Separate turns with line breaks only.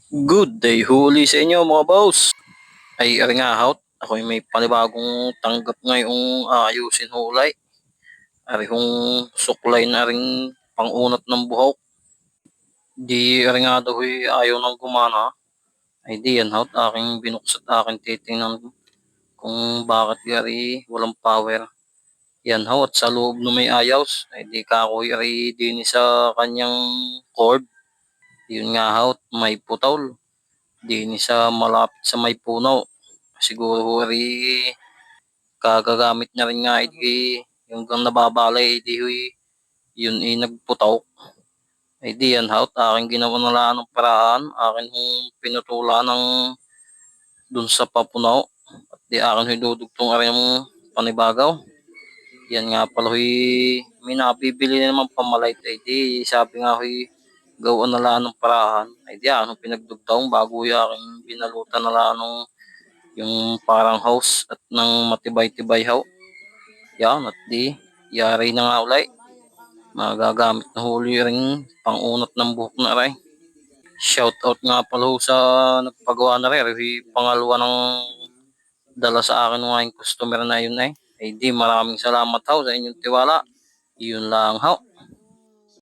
Good day huli sa inyo mga boss. Ay ari nga hot. Ako'y may panibagong tanggap ngayong ayusin hulay. Ari hong suklay na ring pangunat ng buhok. Di ari nga daw ayaw nang gumana. Ay di yan hot. Aking binuksan aking titingnan kung bakit ari walang power. Yan hot sa loob no may ayos. Ay di ka ako ari din sa kanyang cord. Yun nga hot may putol. Di ni sa malapit sa may puno. Siguro ri kagagamit niya rin nga yung gang nababalay di yun nagputaw. Ay di yan haut aking ginawa na lang ng paraan. Akin hong pinutula ng dun sa papunaw. At di akin dudugtong arin yung panibagaw. Yan nga pala may nabibili na naman pamalayt. Ay di sabi nga gawa na lang ng paraan. Ay di akin pinagdugtong bago yung aking binalutan na lang ng yung parang house at ng matibay-tibay haw. Yan at di yari na nga ulay. Magagamit na huli ring pangunat ng buhok na rin. Shout out nga pala sa nagpagawa na rin. Pangalawa ng dala sa akin ng aking customer na yun eh. Ay di maraming salamat haw sa inyong tiwala. Yun lang haw.